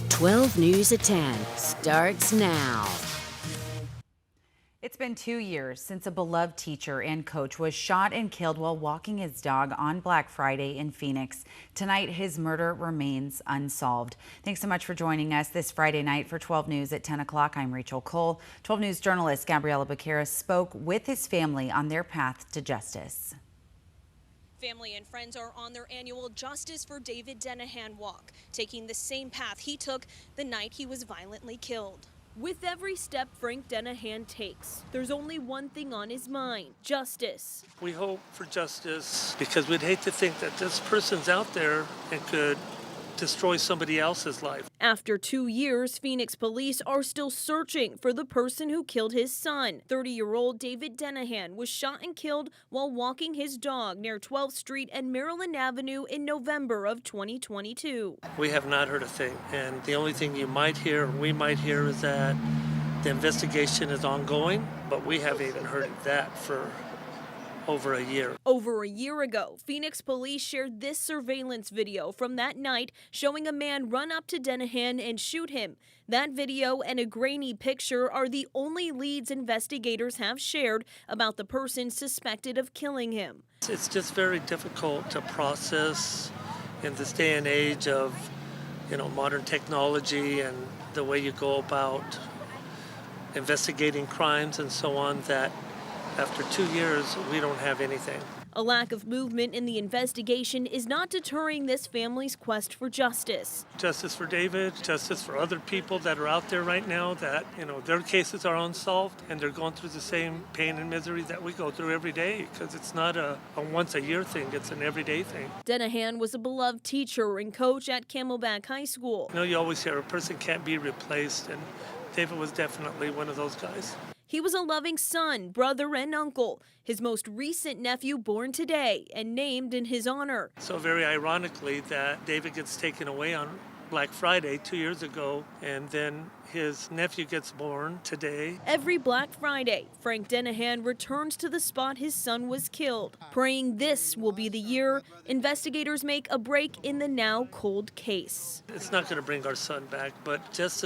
12 News at 10 starts now. It's been 2 years since a beloved teacher and coach was shot and killed while walking his dog on Black Friday in Phoenix. Tonight, his murder remains unsolved. Thanks so much for joining us this Friday night for 12 News at 10 o'clock. I'm Rachel Cole. 12 News journalist Gabriella Becerra spoke with his family on their path to justice. Family and friends are on their annual Justice for David Denahan walk, taking the same path he took the night he was violently killed. With every step Frank Denahan takes, there's only one thing on his mind: justice. We hope for justice because we'd hate to think that this person's out there and could destroy somebody else's life. After 2 years, Phoenix police are still searching for the person who killed his son. 30-year-old David Denahan was shot and killed while walking his dog near 12th Street and Maryland Avenue in November of 2022. We have not heard a thing, and the only thing you might hear, or we might hear, is that the investigation is ongoing, but we haven't even heard that for over a year. Over a year ago, Phoenix police shared this surveillance video from that night showing a man run up to Denahan and shoot him. That video and a grainy picture are the only leads investigators have shared about the person suspected of killing him. It's just very difficult to process in this day and age of, modern technology and the way you go about investigating crimes and so on, that after 2 years, we don't have anything. A lack of movement in the investigation is not deterring this family's quest for justice. Justice for David, justice for other people that are out there right now that, their cases are unsolved and they're going through the same pain and misery that we go through every day, because it's not a once a year thing, it's an everyday thing. Denahan was a beloved teacher and coach at Camelback High School. You always hear a person can't be replaced, and David was definitely one of those guys. He was a loving son, brother, and uncle. His most recent nephew born today and named in his honor. So very ironically that David gets taken away on Black Friday 2 years ago, and then his nephew gets born today. Every Black Friday, Frank Denahan returns to the spot his son was killed, praying this will be the year investigators make a break in the now cold case. It's not going to bring our son back, but just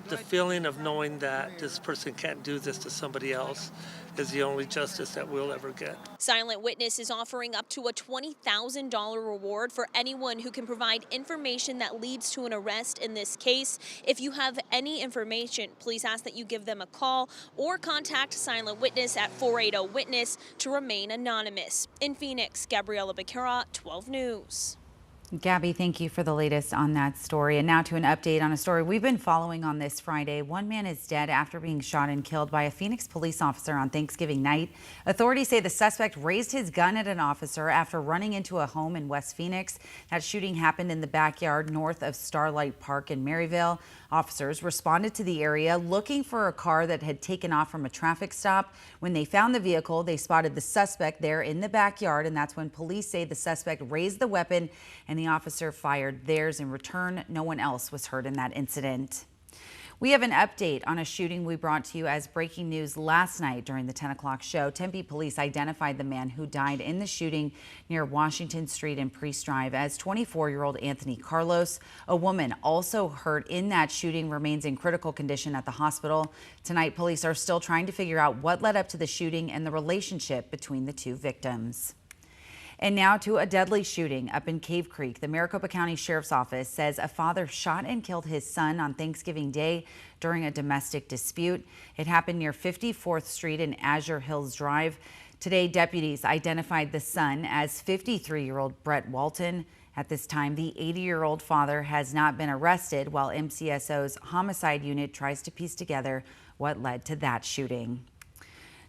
the feeling of knowing that this person can't do this to somebody else is the only justice that we'll ever get. Silent Witness is offering up to a $20,000 reward for anyone who can provide information that leads to an arrest in this case. If you have any information, please ask that you give them a call or contact Silent Witness at 480-WITNESS to remain anonymous. In Phoenix, Gabriella Becerra, 12 News. Gabby, thank you for the latest on that story. And now to an update on a story we've been following on this Friday. One man is dead after being shot and killed by a Phoenix police officer on Thanksgiving night. Authorities say the suspect raised his gun at an officer after running into a home in West Phoenix. That shooting happened in the backyard north of Starlight Park in Maryville. Officers responded to the area looking for a car that had taken off from a traffic stop. When they found the vehicle, they spotted the suspect there in the backyard, and that's when police say the suspect raised the weapon and the officer fired theirs in return. No one else was hurt in that incident. We have an update on a shooting we brought to you as breaking news last night during the 10 o'clock show. Tempe police identified the man who died in the shooting near Washington Street and Priest Drive as 24-year-old Anthony Carlos. A woman also hurt in that shooting remains in critical condition at the hospital. Tonight, police are still trying to figure out what led up to the shooting and the relationship between the two victims. And now to a deadly shooting up in Cave Creek. The Maricopa County Sheriff's Office says a father shot and killed his son on Thanksgiving Day during a domestic dispute. It happened near 54th Street and Azure Hills Drive. Today, deputies identified the son as 53-year-old Brett Walton. At this time, the 80-year-old father has not been arrested, while MCSO's homicide unit tries to piece together what led to that shooting.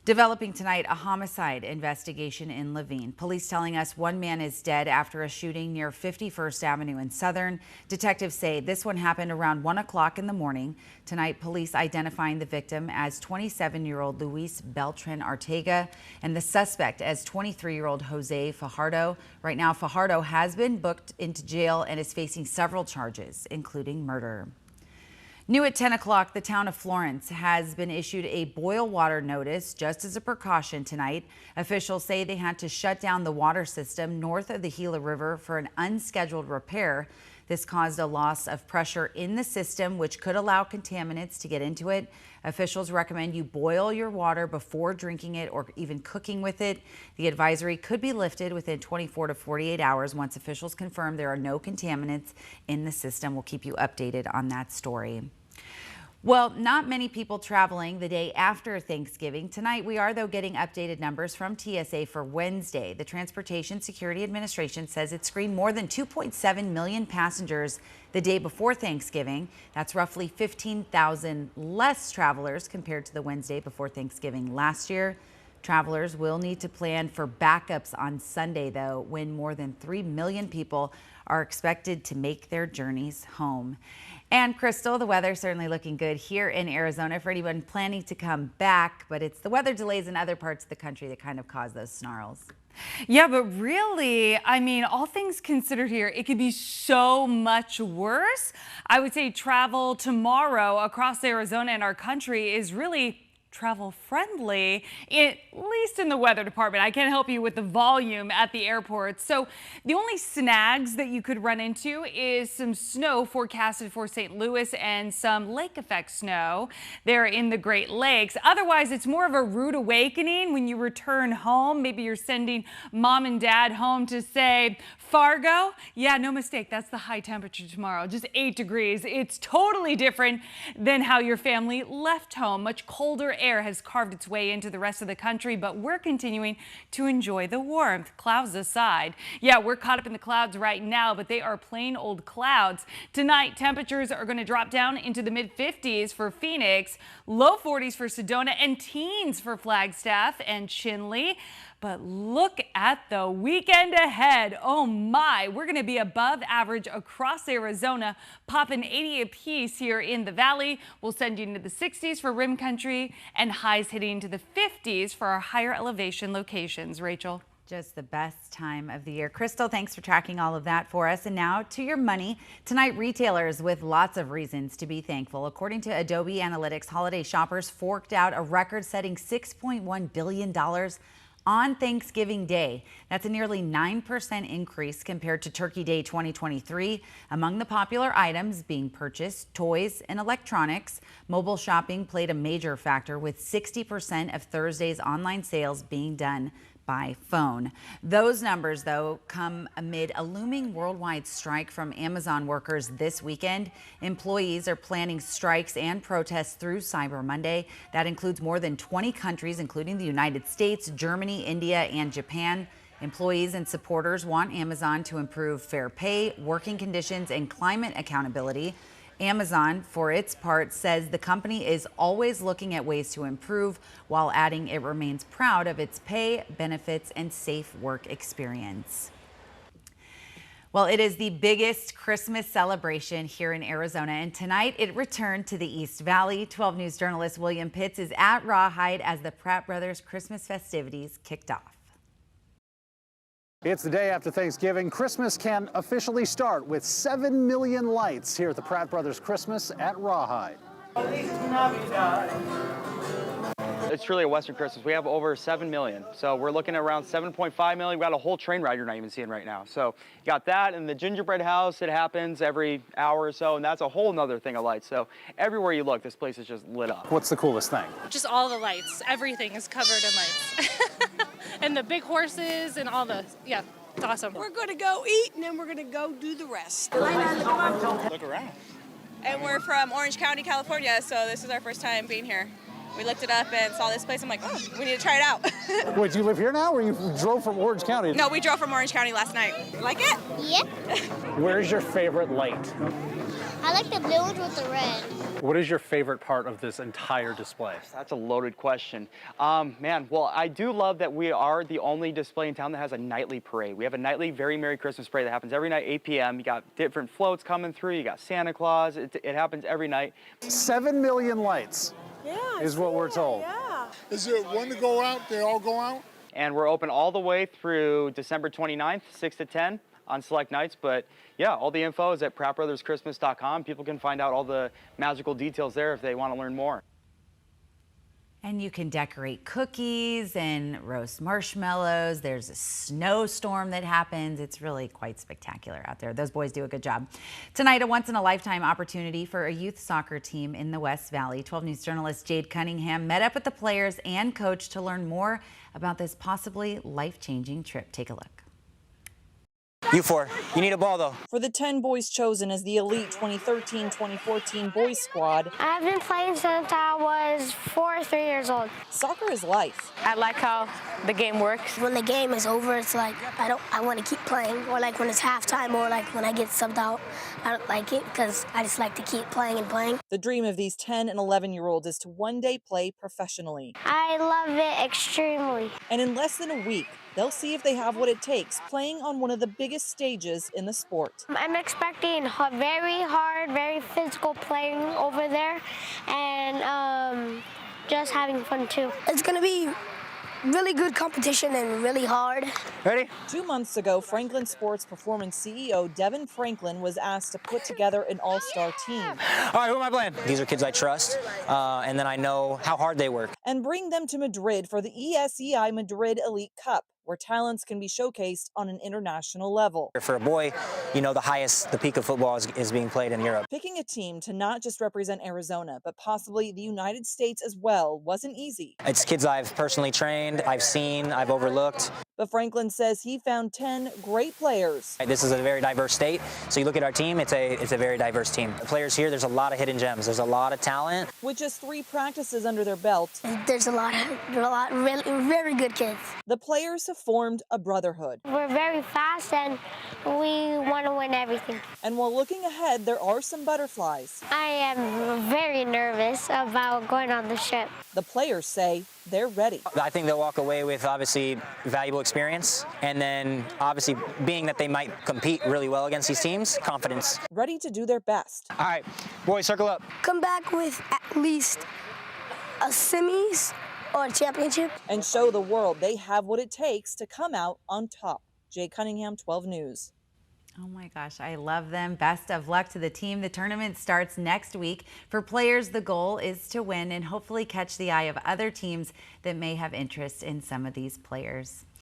Developing tonight, a homicide investigation in Laveen. Police telling us one man is dead after a shooting near 51st Avenue in Southern. Detectives say this one happened around 1 o'clock in the morning. Tonight, police identifying the victim as 27-year-old Luis Beltran Arteaga and the suspect as 23-year-old Jose Fajardo. Right now, Fajardo has been booked into jail and is facing several charges, including murder. New at 10 o'clock, the town of Florence has been issued a boil water notice just as a precaution tonight. Officials say they had to shut down the water system north of the Gila River for an unscheduled repair. This caused a loss of pressure in the system, which could allow contaminants to get into it. Officials recommend you boil your water before drinking it or even cooking with it. The advisory could be lifted within 24 to 48 hours once officials confirm there are no contaminants in the system. We'll keep you updated on that story. Well, not many people traveling the day after Thanksgiving. Tonight, we are, though, getting updated numbers from TSA for Wednesday. The Transportation Security Administration says it screened more than 2.7 million passengers the day before Thanksgiving. That's roughly 15,000 less travelers compared to the Wednesday before Thanksgiving last year. Travelers will need to plan for backups on Sunday, though, when more than 3 million people are expected to make their journeys home. And Crystal, the weather certainly looking good here in Arizona for anyone planning to come back, but it's the weather delays in other parts of the country that kind of cause those snarls. Yeah, but really, I mean, all things considered here, it could be so much worse. I would say travel tomorrow across Arizona and our country is really travel friendly, at least in the weather department. I can't help you with the volume at the airport. So the only snags that you could run into is some snow forecasted for St. Louis and some lake effect snow there in the Great Lakes. Otherwise, it's more of a rude awakening when you return home. Maybe you're sending mom and dad home to say, Fargo? Yeah, no mistake. That's the high temperature tomorrow, just 8 degrees. It's totally different than how your family left home. Much colder air has carved its way into the rest of the country, but we're continuing to enjoy the warmth, clouds aside. Yeah, we're caught up in the clouds right now, but they are plain old clouds. Tonight, temperatures are going to drop down into the mid-50s for Phoenix, low 40s for Sedona, and teens for Flagstaff and Chinle. But look at the weekend ahead. Oh my, we're going to be above average across Arizona, popping 80 apiece here in the valley. We'll send you into the 60s for rim country and highs hitting to the 50s for our higher elevation locations. Rachel. Just the best time of the year. Crystal, thanks for tracking all of that for us. And now to your money. Tonight, retailers with lots of reasons to be thankful. According to Adobe Analytics, holiday shoppers forked out a record-setting $6.1 billion on Thanksgiving Day. That's a nearly 9% increase compared to Turkey Day 2023. Among the popular items being purchased, toys and electronics. Mobile shopping played a major factor, with 60% of Thursday's online sales being done by phone. Those numbers, though, come amid a looming worldwide strike from Amazon workers this weekend. Employees are planning strikes and protests through Cyber Monday. That includes more than 20 countries, including the United States, Germany, India, and Japan. Employees and supporters want Amazon to improve fair pay, working conditions, and climate accountability. Amazon, for its part, says the company is always looking at ways to improve, while adding it remains proud of its pay, benefits, and safe work experience. Well, it is the biggest Christmas celebration here in Arizona, and tonight it returned to the East Valley. 12 News journalist William Pitts is at Rawhide as the Pratt brothers' Christmas festivities kicked off. It's the day after Thanksgiving. Christmas can officially start with 7 million lights here at the Pratt Brothers Christmas at Rawhide. It's truly a Western Christmas. We have over 7 million. So we're looking at around 7.5 million. We got a whole train ride you're not even seeing right now. So you got that, and the gingerbread house, it happens every hour or so, and that's a whole nother thing of lights. So everywhere you look, this place is just lit up. What's the coolest thing? Just all the lights. Everything is covered in lights. And the big horses and all the, yeah, it's awesome. We're going to go eat, and then we're going to go do the rest. Look around. And we're from Orange County, California, so this is our first time being here. We looked it up and saw this place. I'm like, oh, we need to try it out. Wait, do you live here now, or you drove from Orange County? No, we drove from Orange County last night. You like it? Yep. Where's your favorite light? I like the blue ones with the red. What is your favorite part of this entire display? That's a loaded question. Man, well, I do love that we are the only display in town that has a nightly parade. We have a nightly Very Merry Christmas parade that happens every night, 8 p.m. You got different floats coming through. You got Santa Claus. It happens every night. 7 million lights. Yeah, is what we're told. Yeah. Is it one to go out? They all go out? And we're open all the way through December 29th, 6 to 10 on select nights. But yeah, all the info is at prattbrotherschristmas.com. People can find out all the magical details there if they want to learn more. And you can decorate cookies and roast marshmallows. There's a snowstorm that happens. It's really quite spectacular out there. Those boys do a good job. Tonight, a once-in-a-lifetime opportunity for a youth soccer team in the West Valley. 12 News journalist Jade Cunningham met up with the players and coach to learn more about this possibly life-changing trip. Take a look. You four, you need a ball though. For the 10 boys chosen as the elite 2013-2014 boys squad, I've been playing since I was 4 or 3 years old. soccer is life. I like how the game works. When the game is over, it's like I want to keep playing, or like when it's halftime, or like when I get subbed out, I don't like it because I just like to keep playing and playing. The dream of these 10 and 11-year-olds is to one day play professionally. I love it extremely. And in less than a week, they'll see if they have what it takes playing on one of the biggest stages in the sport. I'm expecting very hard, very physical playing over there, and just having fun too. It's gonna be really good competition and really hard. Ready? 2 months ago, Franklin Sports Performance CEO Devin Franklin was asked to put together an all-star team. All right, who am I playing? These are kids I trust, and then I know how hard they work. And bring them to Madrid for the ESEI Madrid Elite Cup, where talents can be showcased on an international level. For a boy, you know, the peak of football is being played in Europe. Picking a team to not just represent Arizona, but possibly the United States as well, wasn't easy. It's kids I've personally trained, I've seen, I've overlooked. But Franklin says he found 10 great players. This is a very diverse state, so you look at our team, it's a very diverse team. The players here, there's a lot of hidden gems, there's a lot of talent. With just 3 practices under their belt, There's a lot really very good kids. the players have formed a brotherhood. We're very fast and we want to win everything. And while looking ahead, there are some butterflies. I am very nervous about going on the ship. The players say they're ready. I think they'll walk away with obviously valuable experience, and then obviously being that they might compete really well against these teams, confidence. Ready to do their best. All right, boys, circle up. Come back with at least a semis or a championship. And show the world they have what it takes to come out on top. Jay Cunningham, 12 News. Oh my gosh, I love them. Best of luck to the team. The tournament starts next week. For players, the goal is to win and hopefully catch the eye of other teams that may have interest in some of these players.